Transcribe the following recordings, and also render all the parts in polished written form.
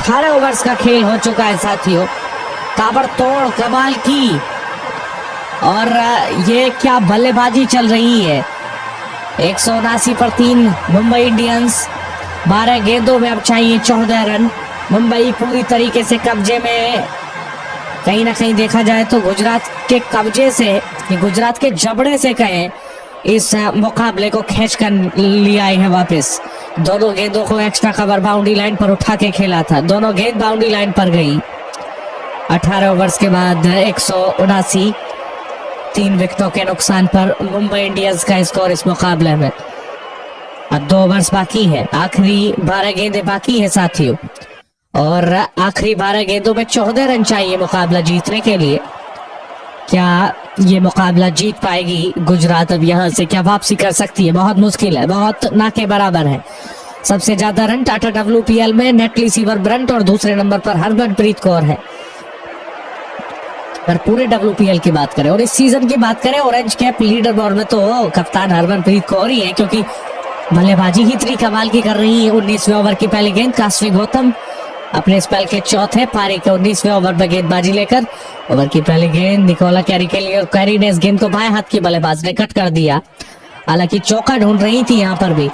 18 overs का खेल हो चुका है साथियों, ताबड़तोड़ कमाल की। और ये क्या बल्लेबाजी चल रही है। 179 पर 3 मुंबई इंडियंस। 12 गेंदों में अब चाहिए 14 रन। मुंबई पूरी तरीके से कब्जे में। कहीं ना कहीं देखा जाए तो गुजरात के कब्जे से, गुजरात के जबड़े से कहें, इस मुकाबले को खींच कर ले आए हैं वापस। दोनों गेंदों को एक्स्ट्रा कवर बाउंड्री लाइन पर उठा के खेला था, दोनों गेंद बाउंड्री लाइन पर गई। 18 ओवर्स के बाद 179, 3 विकेटों के नुकसान पर मुंबई इंडियंस का स्कोर इस मुकाबले में। अब 2 ओवर्स बाकी है, आखिरी 12 गेंदें बाकी है साथियों, और आखिरी 12 गेंदों में 14 रन चाहिए मुकाबला जीतने के लिए। क्या ये मुकाबला जीत पाएगी गुजरात? अब यहाँ से क्या वापसी कर सकती है? बहुत मुश्किल है, बहुत ना के बराबर है। सबसे ज्यादा रन टाटा WPL में नेटली सीवर ब्रंट और दूसरे नंबर पर हरमनप्रीत कौर है। पर पूरे WPL की बात करें और इस सीजन की बात करें, ऑरेंज कैप लीडर बोर्ड में तो कप्तान हरमनप्रीत कौर ही है, क्योंकि बल्लेबाजी ही इतनी कमाल की कर रही है। 19वें ओवर की पहली गेंद कास्वी गौतम अपने स्पेल के चौथे पारी के 19वें ओवर में गेंदबाजी लेकर ओवर की पहली गेंद निकोला कैरी के लिए, और कैरी ने इस गेंद को बाएं हाथ की बल्लेबाज ने कट कर दिया। हालांकि चौका ढूंढ रही थी यहाँ पर भी,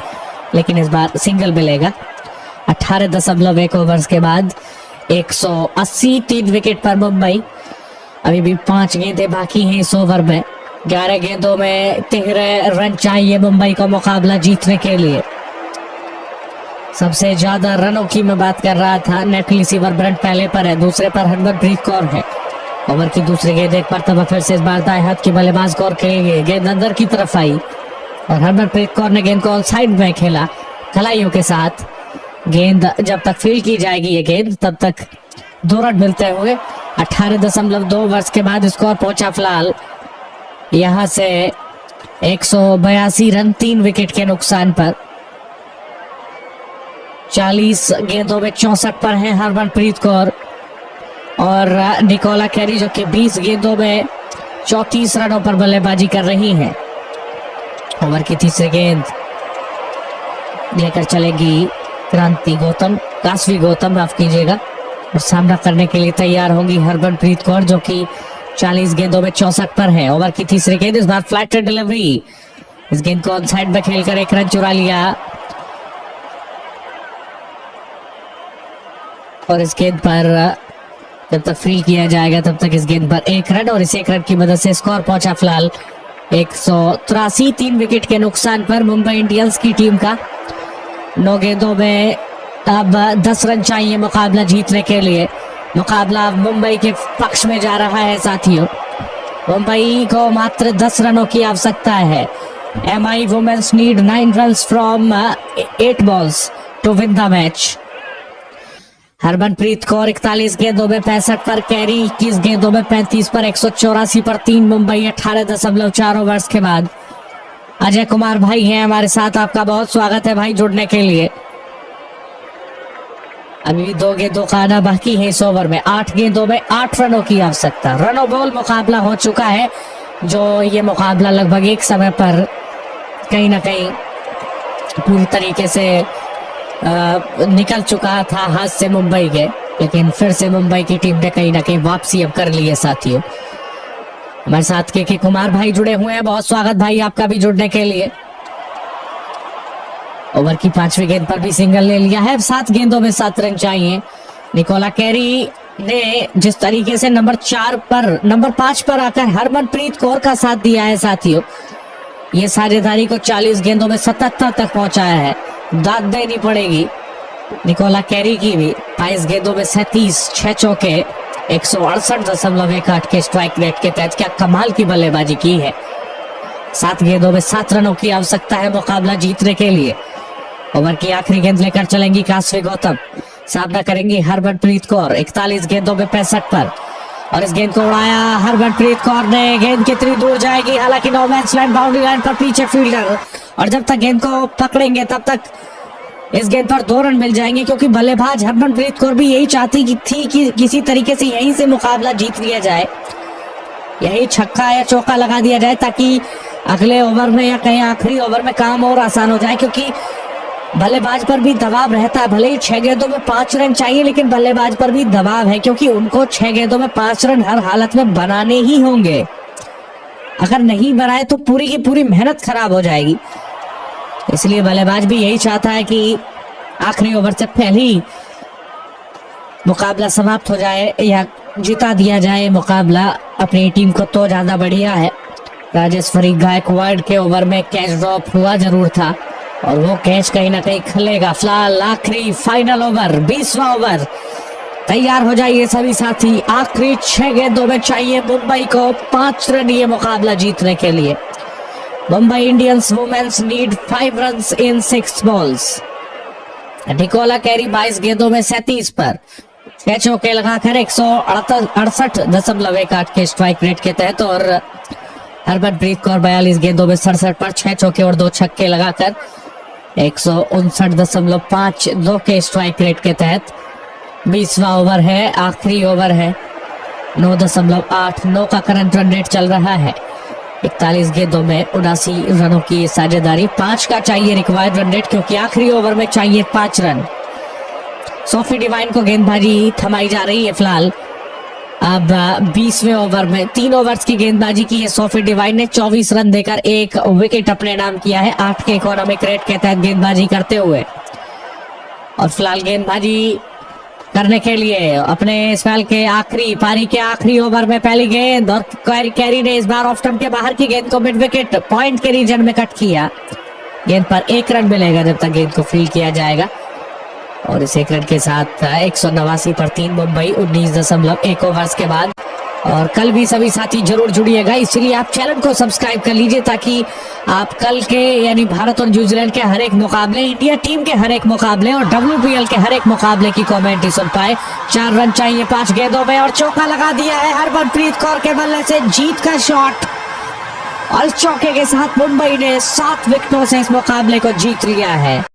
लेकिन इस बार सिंगल मिलेगा। 18.1 ओवर्स के बाद 180, 3 विकेट पर मुंबई। अभी भी 5 गेंदें बाकी हैं इस ओवर में। 11 गेंदों में 13 रन चाहिए मुंबई को मुकाबला जीतने के लिए। सबसे ज्यादा रनों की मैं बात कर रहा था, नेटली सीवर ब्रंट पहले पर है, दूसरे पर हरमनप्रीत कौर है। ओवर की दूसरी गेंद एक मरतबा फिर से इस बार दाएं हाथ की बल्लेबाज कौर खेलेंगे। गेंद अंदर की तरफ आई और हरमनप्रीत कौर ने गेंद को ऑन साइड में खेला खलाइयों के साथ। गेंद जब तक फील्ड की जाएगी ये गेंद, तब तक 2 रन मिलते हुए 18.2 ओवर्स के बाद स्कोर पहुंचा फिलहाल यहां से 182 रन, 3 विकेट के नुकसान पर। 40 गेंदों में 64 पर है हरमनप्रीत कौर, और निकोला कैरी जो कि 20 गेंदों में 34 रनों पर बल्लेबाजी कर रही हैं। ओवर की तीसरी गेंद लेकर चलेगी क्रांति गौतम, कास्वी गौतम माफ कीजिएगा, और सामना करने के लिए तैयार होंगी हरमनप्रीत कौर जो कि 40 गेंदों में 64 पर है। ओवर की तीसरी गेंद इस बार फ्लैट डिलीवरी, इस गेंद को ऑन साइड में खेलकर 1 रन चुरा लिया, और इस गेंद पर जब तक फील्ड किया जाएगा तब तक इस गेंद पर 1 रन, और इस 1 रन की मदद से स्कोर पहुंचा फिलहाल 183, 3 विकेट के नुकसान पर मुंबई इंडियंस की टीम का। 9 गेंदों में अब 10 रन चाहिए मुकाबला जीतने के लिए। मुकाबला मुंबई के पक्ष में जा रहा है साथियों। मुंबई को मात्र 10 रनों की आवश्यकता है। MI women's need 9 runs from 8 balls to win the match. Harmanpreet Kaur 41 गेंदों में 65 पर, कैरी 21 गेंदों में 35 पर, 184 पर 3 मुंबई। 18.4 ओवर्स के बाद अजय कुमार भाई हैं हमारे साथ, आपका बहुत स्वागत है भाई जुड़ने के लिए। अभी भी 2 गेंदों का आना बाकी है इस ओवर में। 8 गेंदों में 8 रनों की आवश्यकता। रनों बॉल मुकाबला हो चुका है, जो ये मुकाबला लगभग एक समय पर कहीं ना कहीं पूरी तरीके से निकल चुका था हाथ से मुंबई के, लेकिन फिर से मुंबई की टीम ने कहीं ना कहीं वापसी अब कर ली है साथियों। हमारे साथ के कुमार भाई जुड़े हुए हैं, बहुत स्वागत भाई आपका भी जुड़ने के लिए। ओवर की 5वीं गेंद पर भी सिंगल ले लिया है। 7 गेंदों में 7 रन चाहिए। निकोला कैरी ने जिस तरीके से नंबर 5 पर आकर हरमनप्रीत कौर का साथ दिया है साथियों, ये साझेदारी को 40 गेंदों में 77 तक पहुंचाया है। दाद देनी पड़ेगी निकोला कैरी की भी। 22 गेंदों में 37, 6 चौके, 168.18 के स्ट्राइक रेट के तहत क्या कमाल की बल्लेबाजी की है। 7 गेंदों में 7 रनों की आवश्यकता है मुकाबला जीतने के लिए। ओवर की आखिरी गेंद लेकर चलेंगी कास्वी गौतम, सामना करेंगी हरमनप्रीत कौर 41 गेंदों में 65 पर, और इस गेंद को उड़ाया हरमनप्रीत कौर ने। गेंद कितनी दूर जाएगी, हालांकि no match land, boundary line पर पीछे फील्डर, और जब तक गेंद को पकड़ेंगे तब तक इस गेंद पर 2 रन मिल जाएंगे, क्योंकि बल्लेबाज हरमनप्रीत कौर भी यही चाहती थी कि किसी तरीके से यहीं से मुकाबला जीत लिया जाए, यही छक्का या चौका लगा दिया जाए, ताकि अगले ओवर में या कहीं आखिरी ओवर में काम और आसान हो जाए। क्योंकि बल्लेबाज पर भी दबाव रहता है, भले ही 6 गेंदों में 5 रन चाहिए, लेकिन बल्लेबाज पर भी दबाव है क्योंकि उनको 6 गेंदों में 5 रन हर हालत में बनाने ही होंगे। अगर नहीं बनाए तो पूरी की पूरी मेहनत खराब हो जाएगी। इसलिए बल्लेबाज भी यही चाहता है कि आखिरी ओवर से पहले ही मुकाबला समाप्त हो जाए या जिता दिया जाए मुकाबला अपनी टीम को, तो ज्यादा बढ़िया है। राजेश्वरी गायकवाड़ के ओवर में कैच ड्रॉप हुआ जरूर था और वो कैच कहीं ना कहीं खलेगा। फिलहाल आखिरी फाइनल ओवर, 20वां ओवर, तैयार हो जाइए सभी साथी। आखिरी 6 गेंदों में चाहिए मुंबई को 5 रन ये मुकाबला जीतने के लिए। Mumbai Indians women's need 5 runs in 6 balls. Nicola Carey 22 गेंदों में 37 पर 6 चौके लगाकर 168.18 के स्ट्राइक रेट के तहत, और हरमनप्रीत कौर 42 गेंदों में 67 पर 6 चौके और 2 छक्के लगाकर 159.52 के स्ट्राइक रेट के तहत 20वां ओवर है, आखिरी ओवर है। 9.89 का करंट रन रेट चल रहा है। 41 गेंदों में 79 रनों की साझेदारी। 5 का चाहिए रिक्वायर्ड रन रेट क्योंकि आखिरी ओवर में चाहिए 5 रन। सोफी डिवाइन को गेंदबाजी थमाई जा रही है। फिलहाल अब 20वें ओवर में 3 ओवर्स की गेंदबाजी की है सोफी डिवाइन ने। 24 रन देकर 1 विकेट अपने नाम किया है 8 के इकोनॉमिक रेट के तहत गेंदबाजी करते हुए। और फिलहाल गेंदबाजी करने के लिए अपने स्पेल के आखिरी पारी के आखिरी ओवर में पहली गेंद, और कैरी ने इस बार ऑफ स्टंप के बाहर की गेंद को मिड विकेट पॉइंट के रीजन में कट किया। गेंद पर 1 रन मिलेगा जब तक गेंद को फील्ड किया जाएगा, और इस 1 रन के साथ 189 पर 3 मुंबई 19.1 ओवर्स के बाद। और कल भी सभी साथी जरूर जुड़िएगा, इसलिए आप चैनल को सब्सक्राइब कर लीजिए ताकि आप कल के यानी भारत और न्यूजीलैंड के हर एक मुकाबले, इंडिया टीम के हर एक मुकाबले और WPL के हर एक मुकाबले की कमेंट्री सुन पाए। 4 रन चाहिए 5 गेंदों में, और चौका लगा दिया है हरमनप्रीत कौर के बल्ले से जीत का शॉट, और चौके के साथ मुंबई ने 7 विकेटों से इस मुकाबले को जीत लिया है।